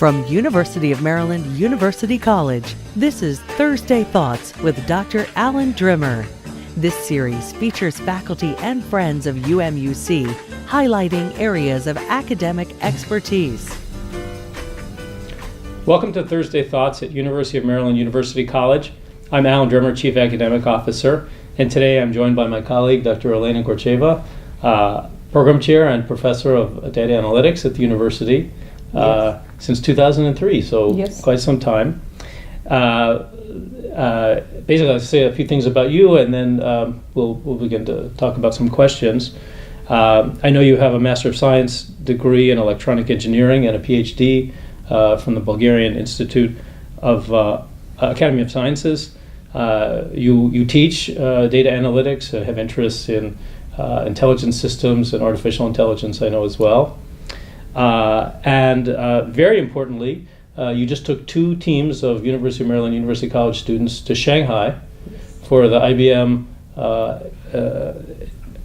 From University of Maryland University College, this is Thursday Thoughts with Dr. Alan Drimmer. This series features faculty and friends of UMUC highlighting areas of academic expertise. Welcome to Thursday Thoughts at University of Maryland University College. I'm Alan Drimmer, Chief Academic Officer, and today I'm joined by my colleague, Dr. Elena Gortcheva, Program Chair and Professor of Data Analytics at the university since 2003, so quite some time. Basically, I'll say a few things about you, and then we'll begin to talk about some questions. I know you have a Master of Science degree in Electronic Engineering and a PhD from the Bulgarian Institute of Academy of Sciences. You teach data analytics and have interests in intelligence systems and artificial intelligence, I know as well. And very importantly, you just took two teams of University of Maryland University College students to Shanghai for the IBM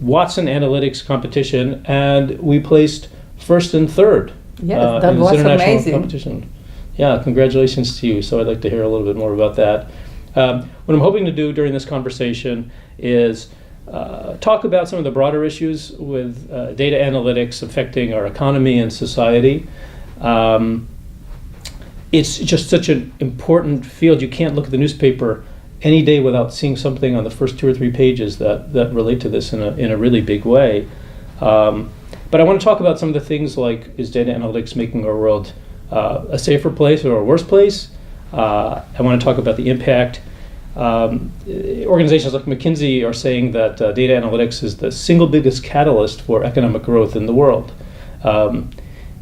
Watson Analytics Competition, and we placed first and third in this international amazing. Competition. Yeah, congratulations to you. So I'd like to hear a little bit more about that. What I'm hoping to do during this conversation is talk about some of the broader issues with data analytics affecting our economy and society. It's just such an important field. You can't look at the newspaper any day without seeing something on the first 2 or 3 pages that relate to this in a really big way. But I want to talk about some of the things like, is data analytics making our world a safer place or a worse place? I want to talk about the impact. Organizations like McKinsey are saying that data analytics is the single biggest catalyst for economic growth in the world.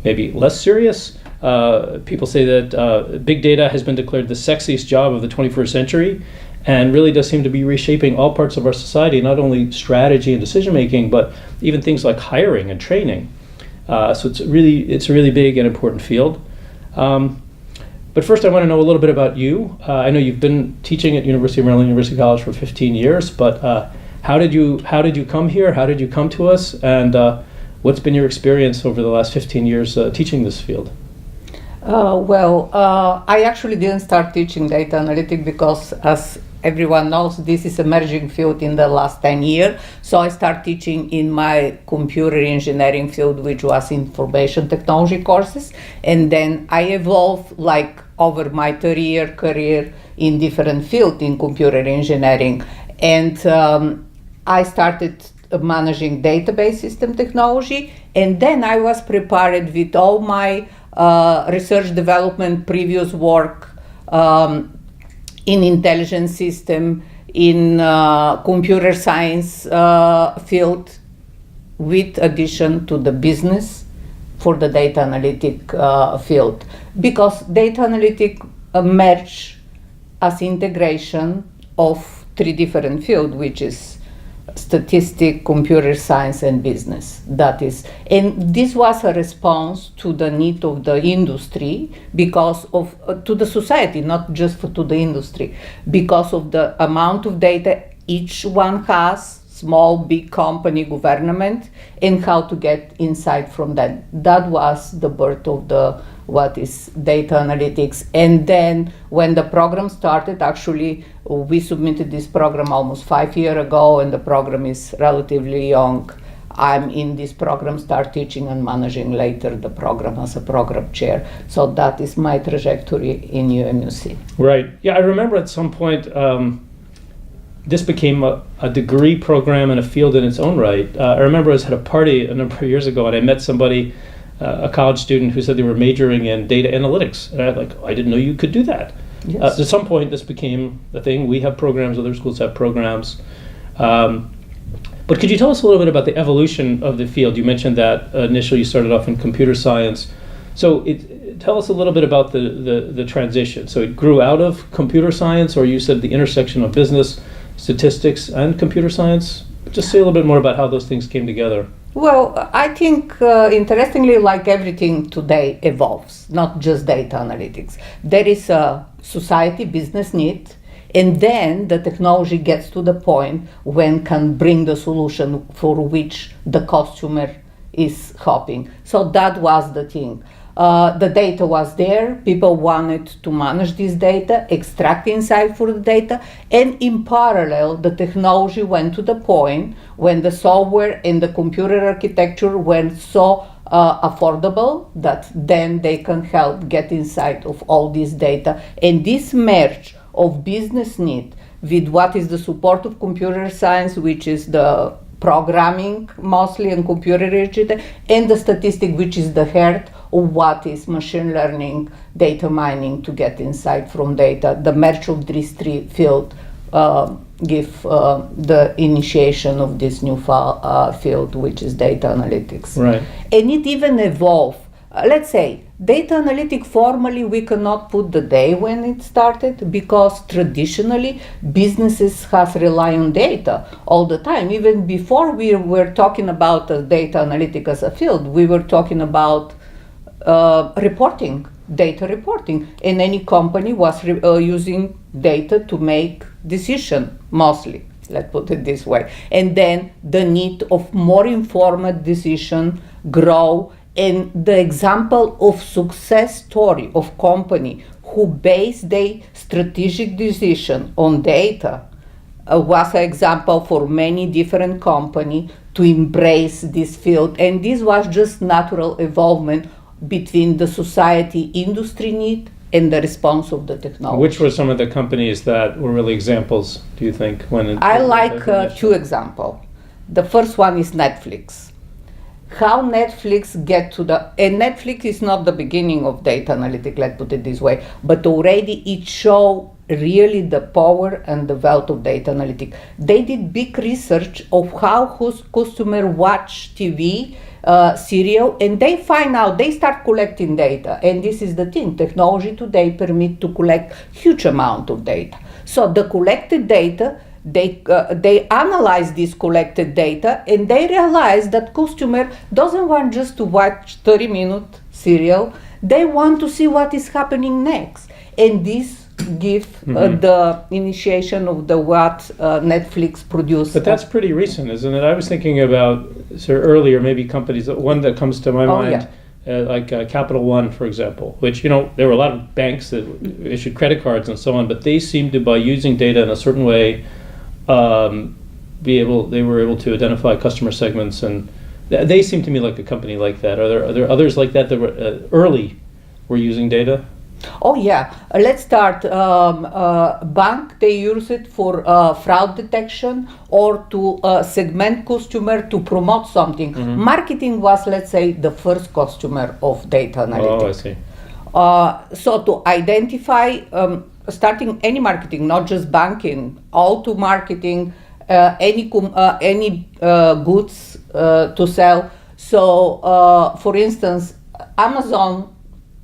Maybe less serious, people say that big data has been declared the sexiest job of the 21st century and really does seem to be reshaping all parts of our society, not only strategy and decision making, but even things like hiring and training. So it's a really big and important field. But first, I want to know a little bit about you. I know you've been teaching at University of Maryland University College for 15 years, but how did you come here? How did you come to us? And what's been your experience over the last 15 years teaching this field? I actually didn't start teaching data analytics because, as everyone knows, this is an emerging field in the last 10 years. So I started teaching in my computer engineering field, which was information technology courses. And then I evolved over my 30-year career in different fields in computer engineering. And I started managing database system technology. And then I was prepared with all my research development, previous work in intelligence system, in computer science field, with addition to the business for the data analytic field. Because data analytic merge as integration of 3 different fields, which is statistics, computer science, and business. And this was a response to the need of the industry, because of to the society, not just to the industry, because of the amount of data each one has, small, big company, government, and how to get insight from that. That was the birth of what is data analytics. And then when the program started, actually, we submitted this program almost 5 years ago, and the program is relatively young. I'm in this program, start teaching and managing later the program as a program chair. So that is my trajectory in UMUC. Right. Yeah, I remember at some point, this became a degree program and a field in its own right. I remember I was at a party a number of years ago, and I met somebody, a college student, who said they were majoring in data analytics. And I didn't know you could do that. Yes. At some point, this became a thing. We have programs, other schools have programs. But could you tell us a little bit about the evolution of the field? You mentioned that initially you started off in computer science. So tell us a little bit about the transition. So it grew out of computer science, or you said the intersection of business, statistics, and computer science? Just say a little bit more about how those things came together. Well, I think, interestingly, like everything today evolves, not just data analytics. There is a society business need, and then the technology gets to the point when can bring the solution for which the customer is hoping. So that was the thing. The data was there. People wanted to manage this data, extract insight for the data, and in parallel, the technology went to the point when the software and the computer architecture were so affordable that then they can help get insight of all this data. And this merge of business need with what is the support of computer science, which is the programming mostly and computer data, and the statistic, which is the heart of what is machine learning, data mining to get insight from data. The merge of these three fields give the initiation of this new field, which is data analytics. Right. And it even evolved. Let's say data analytic formally we cannot put the day when it started, because traditionally businesses has rely on data all the time. Even before we were talking about data analytic as a field, we were talking about reporting, data reporting, and any company was using data to make decision mostly, let's put it this way. And then the need of more informed decision grow. And the example of success story of company who base their strategic decision on data was an example for many different companies to embrace this field. And this was just natural evolvement between the society industry need and the response of the technology. Which were some of the companies that were really examples, do you think? I like two examples. The first one is Netflix. How Netflix get to and Netflix is not the beginning of data analytics, let's put it this way, but already it show really the power and the wealth of data analytics. They did big research of how customer watch TV serial, and they find out, they start collecting data. And this is the thing, technology today permit to collect huge amount of data. So the collected data, they analyze this collected data, and they realize that customer doesn't want just to watch 30-minute serial. They want to see what is happening next. And this give the initiation of the what Netflix produced. But that's pretty recent, isn't it? I was thinking about earlier, maybe companies. One that comes to my mind, like Capital One, for example, which, there were a lot of banks that issued credit cards and so on, but they seemed to, by using data in a certain way, they were able to identify customer segments, and they seem to me like a company like that. Are there others like that were early were using data? Oh yeah, let's start. Bank, they use it for fraud detection or to segment customer to promote something. Marketing was, let's say, the first customer of data analytics. Oh, I see. So to identify, starting any marketing, not just banking, all to marketing, any goods to sell. So, for instance, Amazon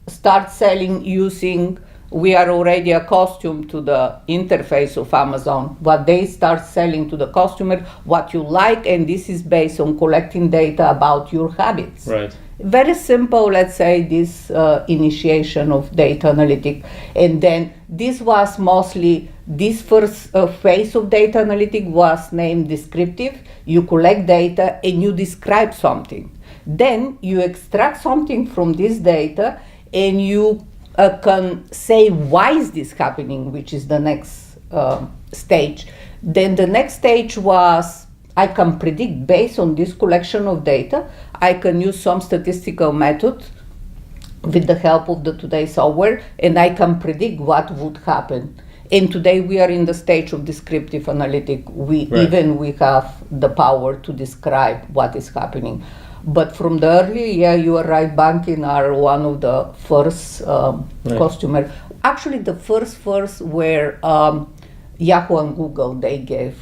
start selling using, we are already accustomed to the interface of Amazon, what they start selling to the customer, what you like, and this is based on collecting data about your habits. Right. Very simple, let's say, this initiation of data analytic. And then this was mostly, this first phase of data analytic was named descriptive. You collect data and you describe something. Then you extract something from this data and you can say, why is this happening, which is the next stage. Then the next stage was, I can predict based on this collection of data. I can use some statistical method with the help of the today's software, and I can predict what would happen. And today we are in the stage of descriptive analytic. We have the power to describe what is happening. But from the early, you are right, banking are one of the first customer. Actually, the first were Yahoo and Google. They gave,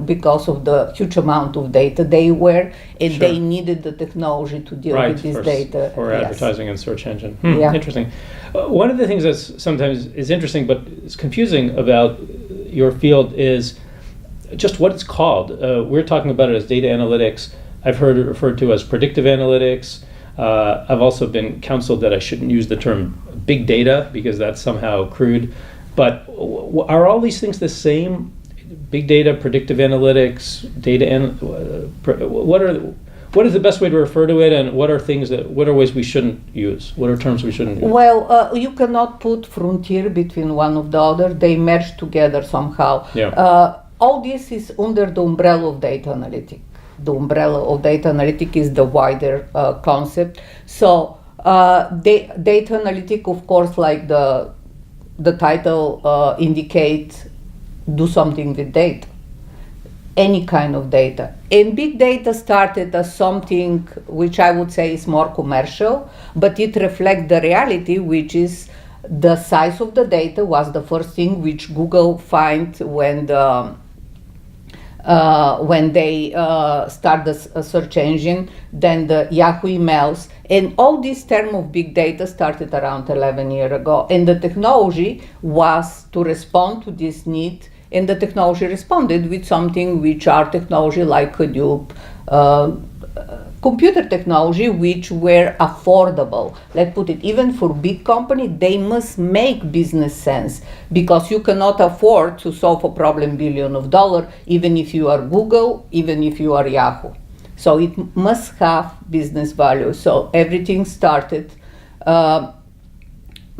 because of the huge amount of data they were, and they needed the technology to deal with this data. For advertising and search engine. Interesting. One of the things that sometimes is interesting, but it's confusing about your field is just what it's called. We're talking about it as data analytics. I've heard it referred to as predictive analytics. I've also been counseled that I shouldn't use the term big data because that's somehow crude. But are all these things the what is the best way to refer to it, and what are ways we shouldn't use? What are terms we shouldn't use? Well, you cannot put frontier between one of the other. They merge together somehow. Yeah. All this is under the umbrella of data analytics. The umbrella of data analytics is the wider concept. So data analytics, of course, like the title indicates, do something with data. Any kind of data. And big data started as something which I would say is more commercial, but it reflects the reality, which is the size of the data was the first thing which Google find when they start the search engine, then the Yahoo emails, and all this term of big data started around 11 years ago. And the technology was to respond to this need, and the technology responded with something which are technology like Hadoop, computer technology, which were affordable. Let's put it, even for big company, they must make business sense, because you cannot afford to solve a problem $1 billion, even if you are Google, even if you are Yahoo. So it must have business value. So everything started,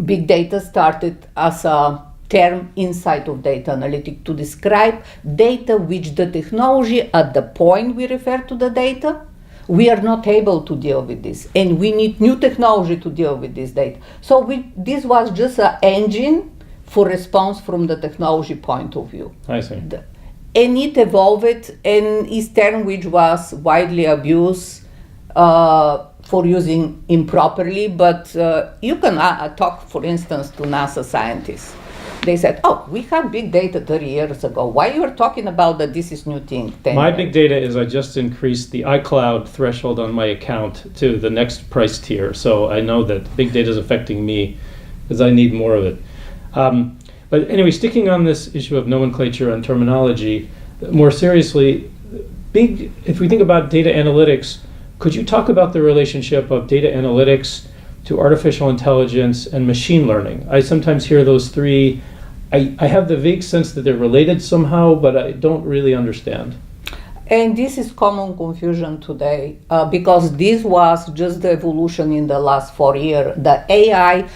big data started as a term inside of data analytics to describe data which the technology at the point we refer to the data, we are not able to deal with this, and we need new technology to deal with this data. So this was just an engine for response from the technology point of view. I see. And it evolved, and is term which was widely abused for using improperly, but you can talk, for instance, to NASA scientists. They said, oh, we had big data 30 years ago. Why you are talking about that this is new thing? My big data is I just increased the iCloud threshold on my account to the next price tier. So I know that big data is affecting me because I need more of it. But anyway, sticking on this issue of nomenclature and terminology, more seriously, if we think about data analytics, could you talk about the relationship of data analytics to artificial intelligence and machine learning? I sometimes hear those three. I have the vague sense that they're related somehow, but I don't really understand. And this is common confusion today, because this was just the evolution in the last 4 years. The AI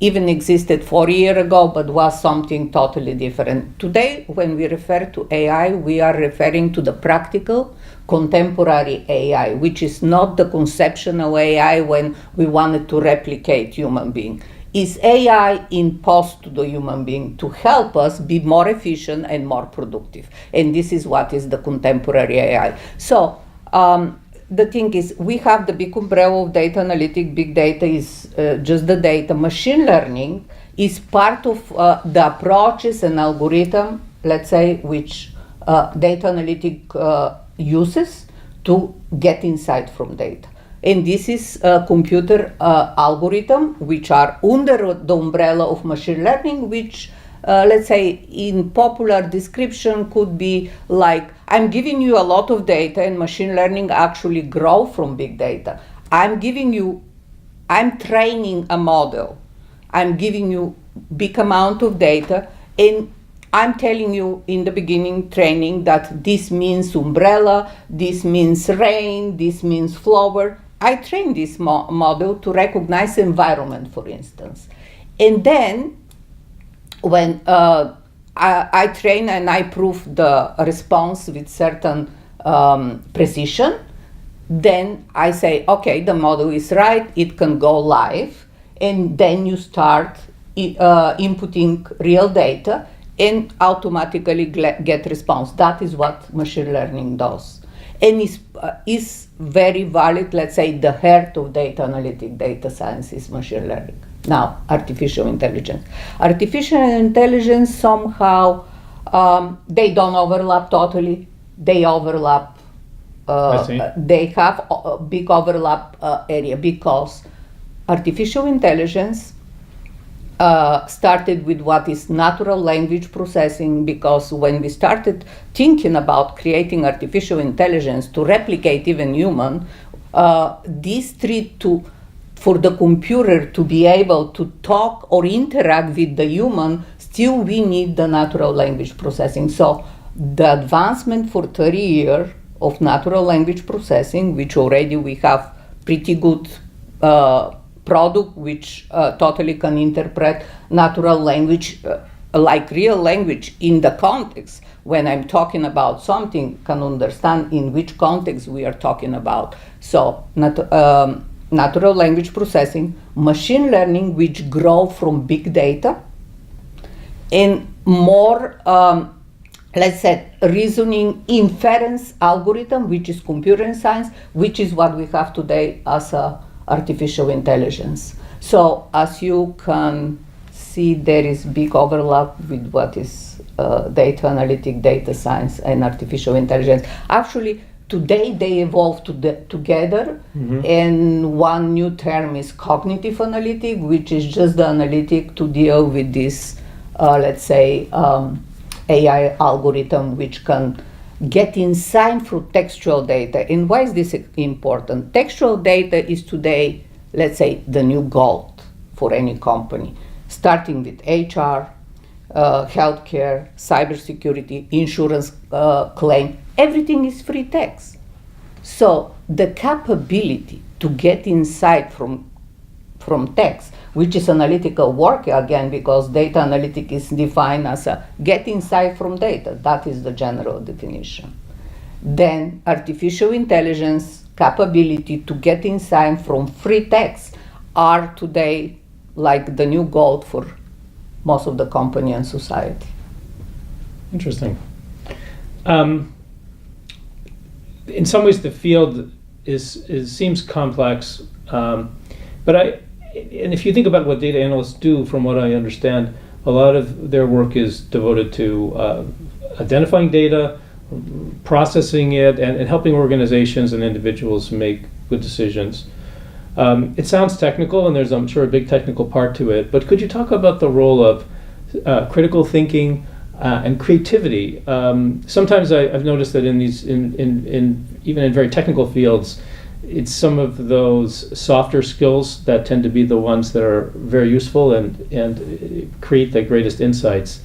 even existed 4 years ago, but was something totally different. Today, when we refer to AI, we are referring to the practical, contemporary AI, which is not the conceptual AI when we wanted to replicate human being. Is AI imposed to the human being to help us be more efficient and more productive. And this is what is the contemporary AI. So the thing is, we have the big umbrella of data analytics. Big data is just the data. Machine learning is part of the approaches and algorithm, let's say, which data analytics uses to get insight from data. And this is a computer algorithm which are under the umbrella of machine learning, which let's say in popular description could be like, I'm giving you a lot of data, and machine learning actually grow from big data. I'm training a model. I'm giving you big amount of data, and I'm telling you in the beginning training that this means umbrella, this means rain, this means flower. I train this model to recognize environment, for instance. And then when I train and I prove the response with certain precision, then I say, okay, the model is right, it can go live, and then you start inputting real data and automatically get response. That is what machine learning does. And is very valid, let's say, the heart of data analytics, data science is machine learning. Now, artificial intelligence. Artificial intelligence somehow, they don't overlap totally. They overlap, they have a big overlap area, because artificial intelligence started with what is natural language processing, because when we started thinking about creating artificial intelligence to replicate even human, these three for the computer to be able to talk or interact with the human, still we need the natural language processing. So the advancement for 30 years of natural language processing, which already we have pretty good product which totally can interpret natural language like real language in the context. When I'm talking about something, can understand in which context we are talking about. So natural language processing, machine learning, which grow from big data, and more, let's say, reasoning inference algorithm, which is computer science, which is what we have today as artificial intelligence. So as you can see, there is big overlap with what is data analytic, data science, and artificial intelligence. Actually, today they evolve together, and one new term is cognitive analytic, which is just the analytic to deal with this, let's say, AI algorithm, which can get insight through textual data. And why is this important? Textual data is today, let's say, the new gold for any company, starting with HR, healthcare, cybersecurity, insurance claim. Everything is free text. So the capability to get insight from text, which is analytical work again, because data analytic is defined as a get insight from data. That is the general definition. Then artificial intelligence capability to get insight from free text are today like the new gold for most of the company and society. Interesting. In some ways, the field seems complex, and if you think about what data analysts do, from what I understand, a lot of their work is devoted to identifying data, processing it, and helping organizations and individuals make good decisions. It sounds technical, and there's, I'm sure, a big technical part to it, but could you talk about the role of critical thinking and creativity? Sometimes I've noticed that in even in very technical fields, it's some of those softer skills that tend to be the ones that are very useful and create the greatest insights.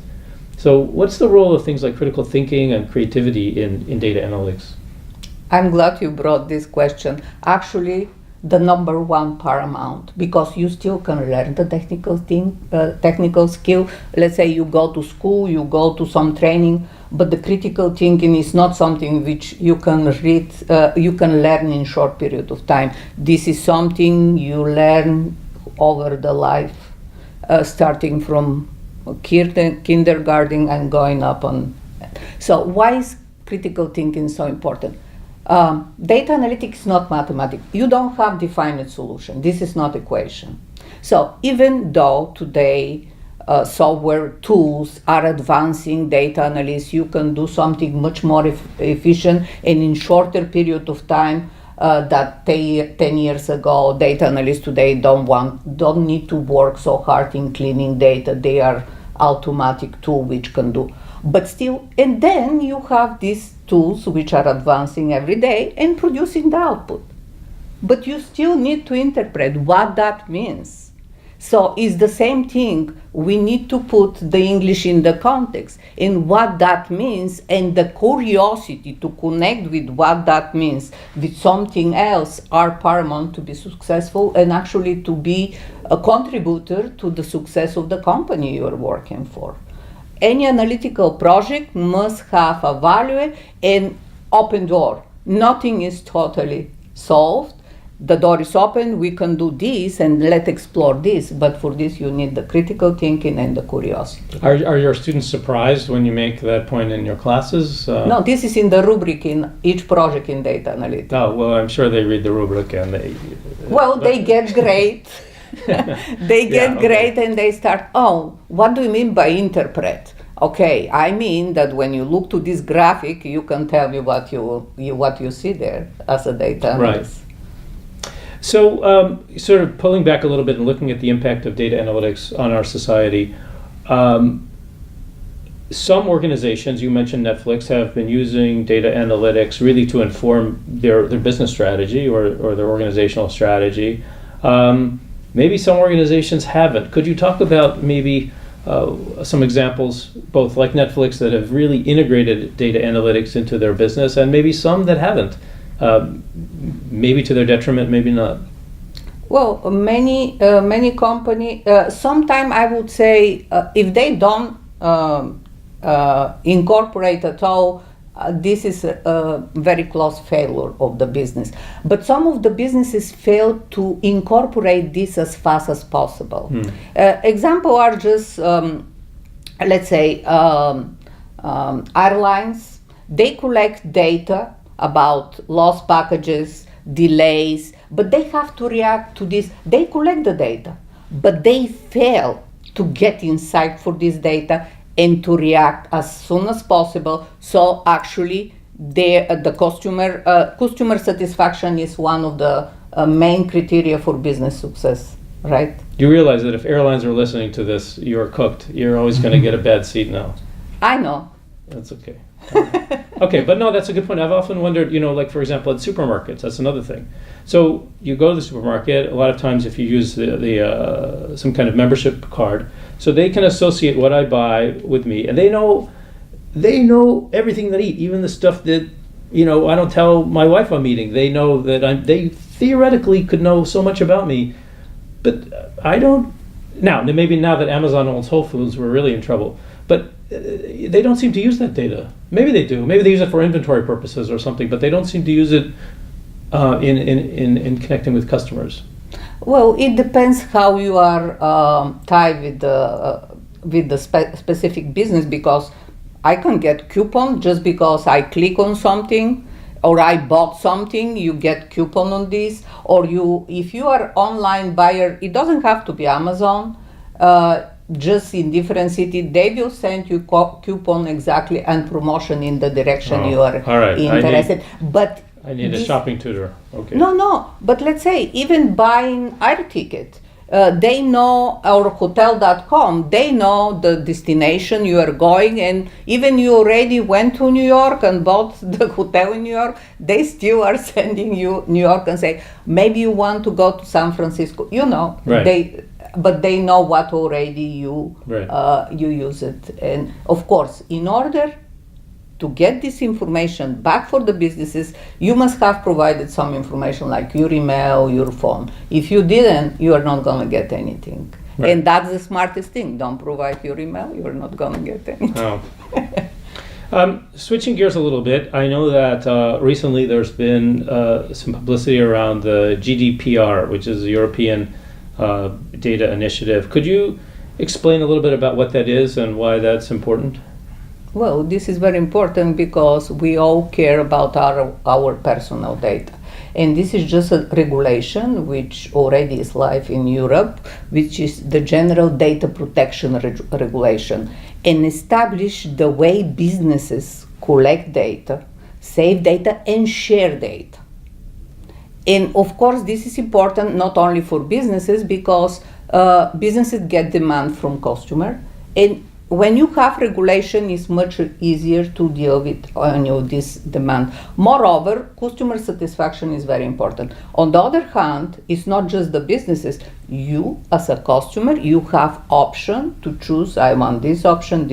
So what's the role of things like critical thinking and creativity in data analytics? I'm glad you brought this question. Actually, the number one paramount, because you still can learn the technical skill. Let's say you go to school, you go to some training, but the critical thinking is not something which you can read, you can learn in short period of time. This is something you learn over the life, starting from kindergarten and going up on. So why is critical thinking so important? Data analytics is not mathematics. You don't have defined solution. This is not equation. So even though today software tools are advancing data analysis, you can do something much more efficient and in shorter period of time that 10 years ago. Data analysts today don't need to work so hard in cleaning data. They are automatic tool which can do. But still, and then you have these tools which are advancing every day and producing the output. But you still need to interpret what that means. So it's the same thing. We need to put the English in the context and what that means, and the curiosity to connect with what that means with something else are paramount to be successful and actually to be a contributor to the success of the company you're working for. Any analytical project must have a value and open door. Nothing is totally solved. The door is open, we can do this and let's explore this, but for this you need the critical thinking and the curiosity. Are your students surprised when you make that point in your classes? No, this is in the rubric in each project in data analytics. Oh, well, I'm sure they read the rubric and they... They get great. They get great and they start, what do you mean by interpret? Okay, I mean that when you look to this graphic, you can tell me what you see there as a data analyst. Right. So, sort of pulling back a little bit and looking at the impact of data analytics on our society, some organizations, you mentioned Netflix, have been using data analytics really to inform their business strategy or their organizational strategy. Maybe some organizations haven't. Could you talk about maybe some examples, both like Netflix, that have really integrated data analytics into their business, and maybe some that haven't. Maybe to their detriment, maybe not. Well, many company. Sometimes I would say if they don't incorporate at all, this is a very close failure of the business. But some of the businesses fail to incorporate this as fast as possible. Example are just, let's say, airlines. They collect data about lost packages, delays, but they have to react to this. They collect the data, but they fail to get insight for this data and to react as soon as possible. So actually, the customer satisfaction is one of the main criteria for business success, right? You realize that if airlines are listening to this, you're cooked. You're always going to get a bad seat now. I know. That's okay. Okay, but no, that's a good point. I've often wondered, like for example, at supermarkets, that's another thing. So you go to the supermarket, a lot of times if you use the some kind of membership card, so they can associate what I buy with me, and they know everything that I eat, even the stuff that, I don't tell my wife I'm eating. They know that they theoretically could know so much about me, but I don't. Now that Amazon owns Whole Foods, we're really in trouble. But they don't seem to use that data. Maybe they do. Maybe they use it for inventory purposes or something, but they don't seem to use it in connecting with customers. Well, it depends how you are tied with the specific business, because I can get coupon just because I click on something or I bought something. You get coupon on this, or if you are online buyer, it doesn't have to be Amazon. Just in different city, they will send you coupon exactly and promotion in the direction you are interested. But I need a shopping tutor. Okay. No. But let's say even buying air ticket, they know, or hotel.com, they know the destination you are going, and even you already went to New York and bought the hotel in New York, they still are sending you New York and say, maybe you want to go to San Francisco. Right. But they know what already you use it. And of course, in order to get this information back for the businesses, you must have provided some information like your email, your phone. If you didn't, you are not going to get anything. Right. And that's the smartest thing. Don't provide your email, you're not going to get anything. Oh. Switching gears a little bit, I know that recently there's been some publicity around the GDPR, which is the European data initiative. Could you explain a little bit about what that is and why that's important? Well, this is very important because we all care about our personal data. And this is just a regulation which already is live in Europe, which is the General Data Protection Regulation, and establish the way businesses collect data, save data, and share data. And of course, this is important not only for businesses, because businesses get demand from customer, and when you have regulation, it's much easier to deal with this demand. Moreover, customer satisfaction is very important. On the other hand, it's not just the businesses. You, as a customer, you have option to choose. I want this option,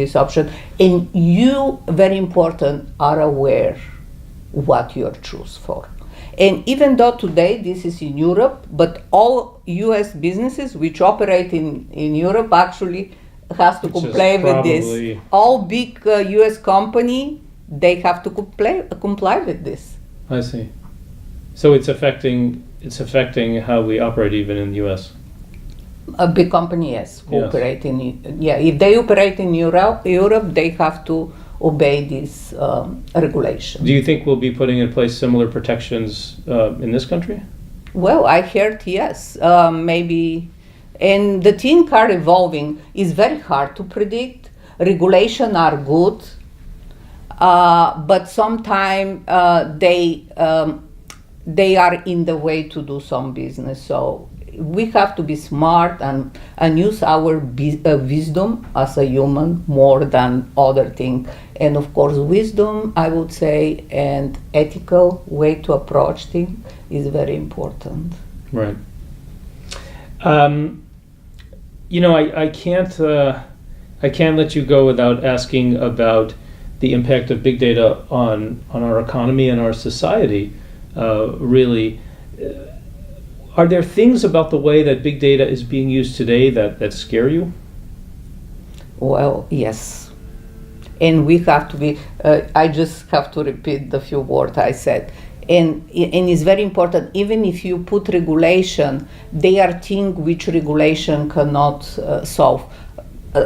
and you, very important, are aware what you are choose for. And even though today this is in Europe, but all U.S. businesses which operate in Europe actually has to comply with this. All big U.S. company, they have to comply with this. I see. So it's affecting how we operate even in the U.S. A big company, yes, operate in if they operate in Europe, they have to obey this regulation. Do you think we'll be putting in place similar protections in this country? Well, I heard yes, maybe. And the things are evolving. It's very hard to predict. Regulations are good, but sometimes they are in the way to do some business. So we have to be smart and use our wisdom as a human more than other things. And of course, wisdom, I would say, and ethical way to approach things is very important. Right. I can't I can't let you go without asking about the impact of big data on our economy and our society. Really, are there things about the way that big data is being used today that scare you? Well, yes. And we have to be, I just have to repeat the few words I said. And it's very important, even if you put regulation, they are things which regulation cannot solve.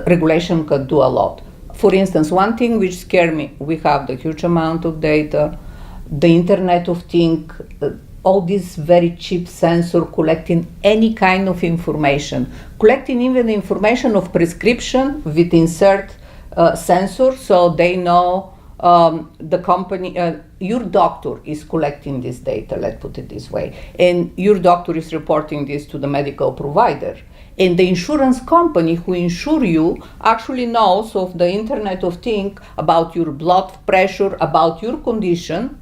Regulation can do a lot. For instance, one thing which scares me, we have the huge amount of data, the Internet of Things, all these very cheap sensor collecting any kind of information, collecting even information of prescription with insert sensor, so they know the company, your doctor is collecting this data, let's put it this way, and your doctor is reporting this to the medical provider. And the insurance company who insure you actually knows of the Internet of Things about your blood pressure, about your condition,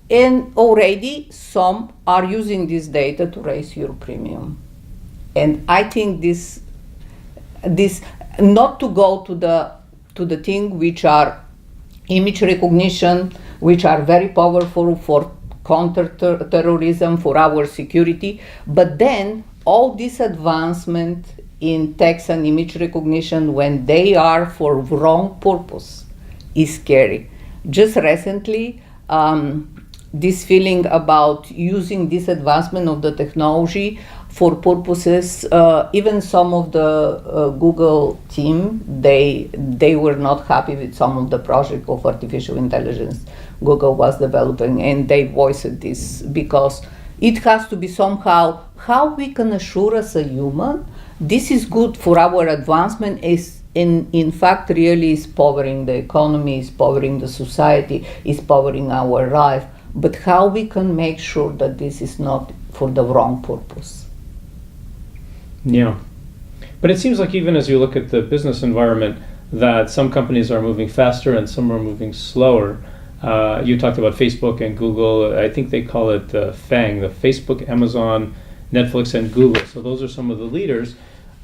and already some are using this data to raise your premium. And I think this not to go to the thing which are image recognition, which are very powerful for counter-terrorism, for our security, but then all this advancement in text and image recognition when they are for wrong purpose is scary. Just recently, this feeling about using this advancement of the technology for purposes, even some of the Google team, they were not happy with some of the project of artificial intelligence Google was developing, and they voiced this because it has to be somehow how we can assure as a human this is good for our advancement is in fact really is powering the economy, is powering the society, is powering our life, but how we can make sure that this is not for the wrong purpose. Yeah, but it seems like even as you look at the business environment that some companies are moving faster and some are moving slower. You talked about Facebook and Google. I think they call it FANG, the Facebook, Amazon, Netflix, and Google. So those are some of the leaders.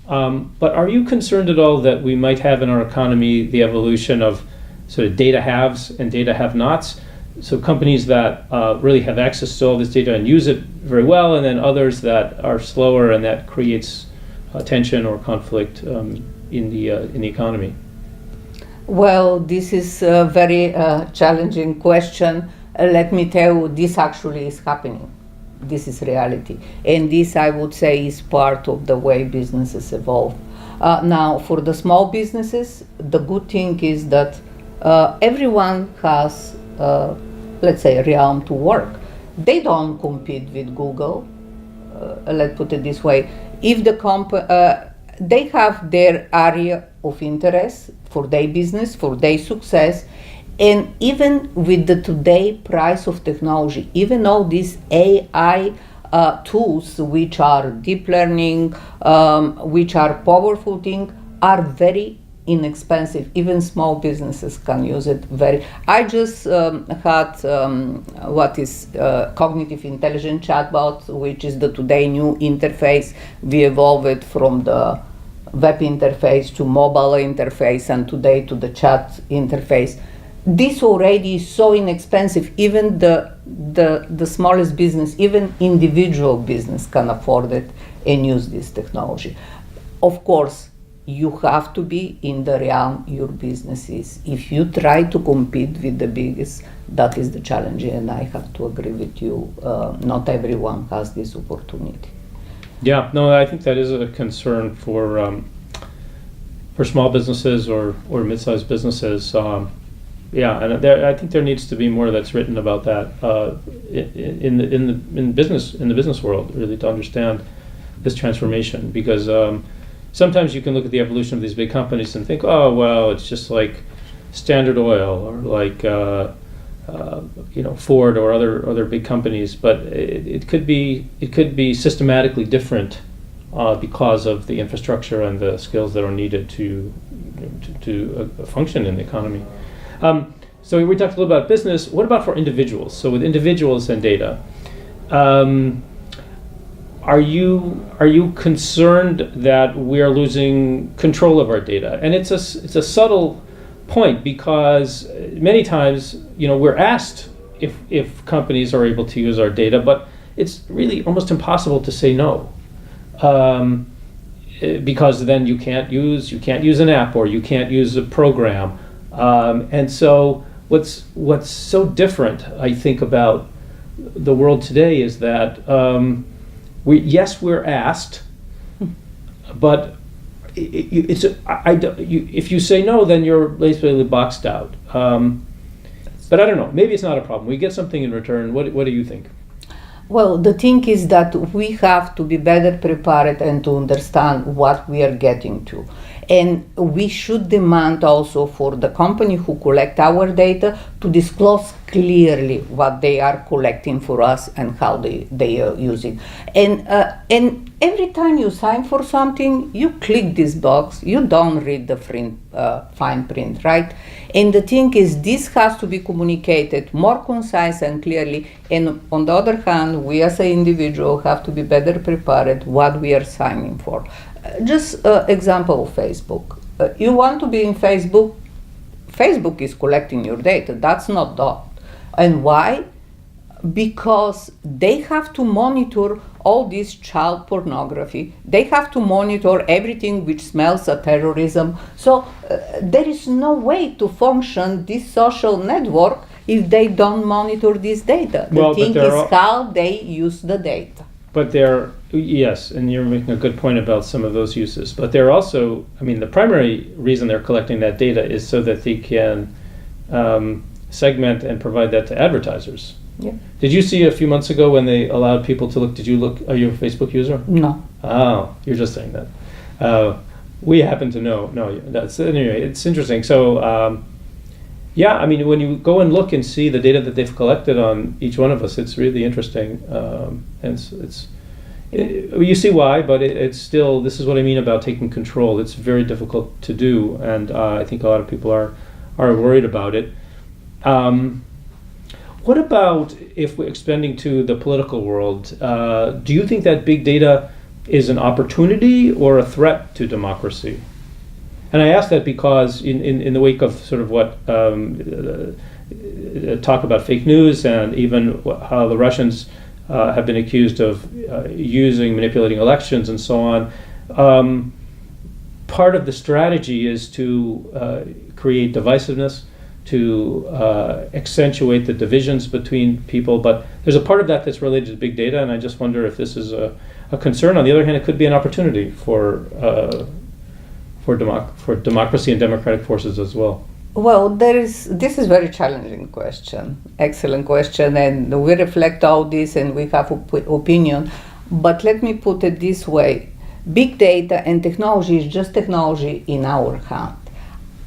But are you concerned at all that we might have in our economy the evolution of sort of data haves and data have-nots? So companies that really have access to all this data and use it very well, and then others that are slower, and that creates tension or conflict in the economy. Well, this is a very challenging question. Let me tell you, this actually is happening. This is reality. And this, I would say, is part of the way businesses evolve. Now, for the small businesses, the good thing is that everyone has, let's say, a realm to work. They don't compete with Google. Let's put it this way. If the they have their area of interest for their business, for their success, and even with the today price of technology, even all these AI tools, which are deep learning, which are powerful things, are very inexpensive. Even small businesses can use it very. I just had what is cognitive intelligence chatbot, which is the today new interface. We evolved it from the web interface to mobile interface, and today to the chat interface. This already is so inexpensive. Even the smallest business, even individual business, can afford it and use this technology. Of course, you have to be in the realm your business is. If you try to compete with the biggest, that is the challenge, and I have to agree with you. Not everyone has this opportunity. Yeah, no, I think that is a concern for small businesses or mid-sized businesses. Yeah, and I think there needs to be more that's written about that in the business world, really, to understand this transformation, because sometimes you can look at the evolution of these big companies and think, oh well, it's just like Standard Oil or like Ford or other big companies, but it could be systematically different because of the infrastructure and the skills that are needed to function in the economy. So we talked a little about business. What about for individuals? So with individuals and data, are you concerned that we are losing control of our data? And it's a subtle point, because many times, we're asked if companies are able to use our data, but it's really almost impossible to say no, because then you can't use an app, or you can't use a program, and so what's so different, I think, about the world today is that we're asked, but if you say no, then you're basically boxed out. But I don't know. Maybe it's not a problem. We get something in return. What do you think? Well, the thing is that we have to be better prepared and to understand what we are getting to. And we should demand also for the company who collect our data to disclose clearly what they are collecting for us and how they are using. And every time you sign for something, you click this box, you don't read the fine print, right? And the thing is, this has to be communicated more concise and clearly. And on the other hand, we as an individual have to be better prepared what we are signing for. Just example of Facebook. You want to be in Facebook, Facebook is collecting your data. That's not that. And why? Because they have to monitor all this child pornography. They have to monitor everything which smells of terrorism. So there is no way to function this social network if they don't monitor this data. The thing is how they use the data. But yes, and you're making a good point about some of those uses. But they're also, the primary reason they're collecting that data is so that they can segment and provide that to advertisers. Yeah. Did you see a few months ago when they allowed people to look? Did you look? Are you a Facebook user? No. Oh, you're just saying that. We happen to know. No, that's anyway. It's interesting. So, when you go and look and see the data that they've collected on each one of us, it's really interesting. And you see why, but it's still. This is what I mean about taking control. It's very difficult to do, and I think a lot of people are worried about it. What about if we're expanding to the political world? Do you think that big data is an opportunity or a threat to democracy? And I ask that because in the wake of sort of what talk about fake news and even how the Russians have been accused of manipulating elections and so on, part of the strategy is to create divisiveness, to accentuate the divisions between people, but there's a part of that that's related to big data, and I just wonder if this is a concern. On the other hand, it could be an opportunity for democracy and democratic forces as well. Well, this is a very challenging question, excellent question, and we reflect all this and we have opinion, but let me put it this way. Big data and technology is just technology in our hand.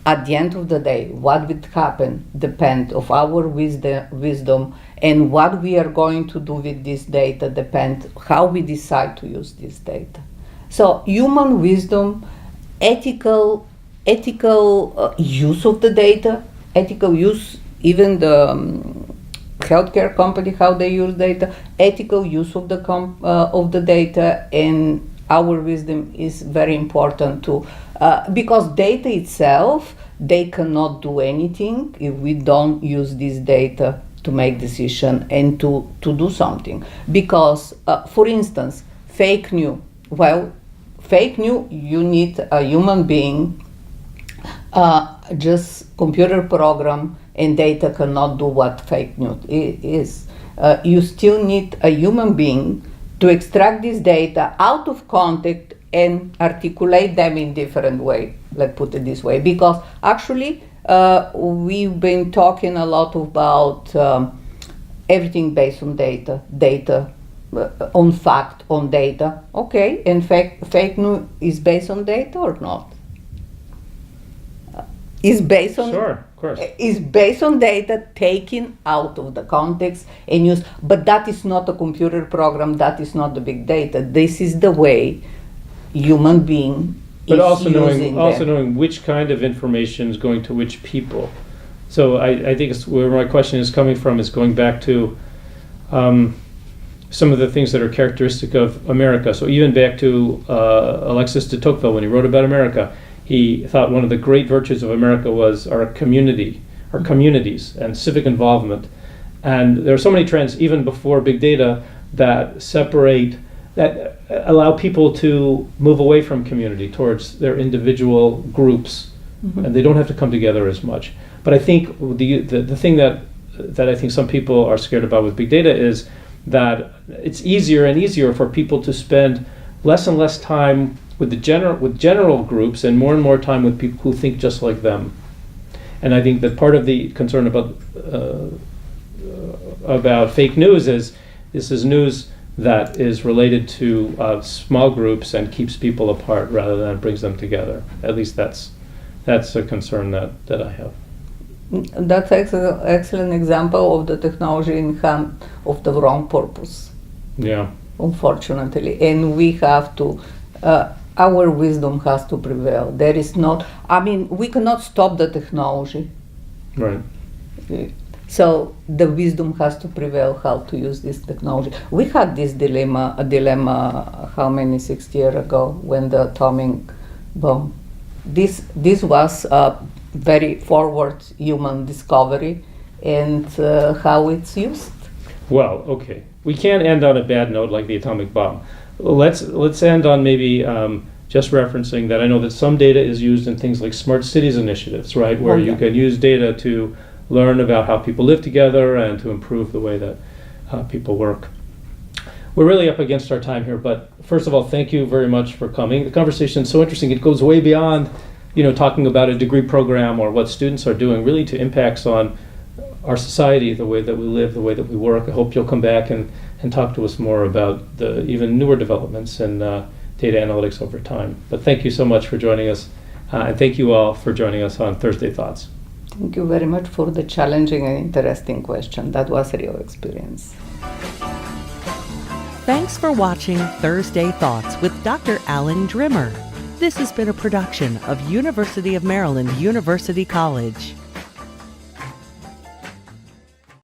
At the end of the day, what will happen depends on our wisdom, and what we are going to do with this data depends how we decide to use this data. So human wisdom, ethical use of the data, ethical use, even the healthcare company, how they use data, ethical use of the data, and our wisdom is very important too. Because data itself, they cannot do anything if we don't use this data to make decision and to do something. Because, for instance, fake news. Well, fake news, you need a human being, just computer program and data cannot do what fake news is. You still need a human being to extract this data out of context and articulate them in different way, let's put it this way. Because actually, we've been talking a lot about everything based on data, on fact, on data. Okay, and fake news is based on data or not? Is based on Sure, of course. Is based on data taken out of the context and used, but that is not a computer program. That is not the big data. This is the way human being but is also using knowing which kind of information is going to which people. So I think it's where my question is coming from is going back to some of the things that are characteristic of America. So even back to Alexis de Tocqueville, when he wrote about America, he thought one of the great virtues of America was our community, our communities, and civic involvement. And there are so many trends, even before big data, that allow people to move away from community towards their individual groups, and they don't have to come together as much. But I think the thing that I think some people are scared about with big data is that it's easier and easier for people to spend less and less time with general groups and more time with people who think just like them. And I think that part of the concern about fake news is this is news that is related to small groups and keeps people apart rather than brings them together. At least that's a concern that I have. That's an excellent example of the technology in hand of the wrong purpose. Yeah. Unfortunately, and we have to. Our wisdom has to prevail. There is not. I mean, we cannot stop the technology. Right. So the wisdom has to prevail how to use this technology. We had this dilemma how many 60 years ago when the atomic bomb. This was a very forward human discovery and how it's used. Well, okay. We can't end on a bad note like the atomic bomb. Let's end on maybe just referencing that I know that some data is used in things like smart cities initiatives, right? Where you can use data to learn about how people live together and to improve the way that people work. We're really up against our time here, but first of all, thank you very much for coming. The conversation is so interesting. It goes way beyond, talking about a degree program or what students are doing, really to impacts on our society, the way that we live, the way that we work. I hope you'll come back and talk to us more about the even newer developments in data analytics over time. But thank you so much for joining us, and thank you all for joining us on Thursday Thoughts. Thank you very much for the challenging and interesting question. That was a real experience. Thanks for watching Thursday Thoughts with Dr. Alan Drimmer. This has been a production of University of Maryland University College.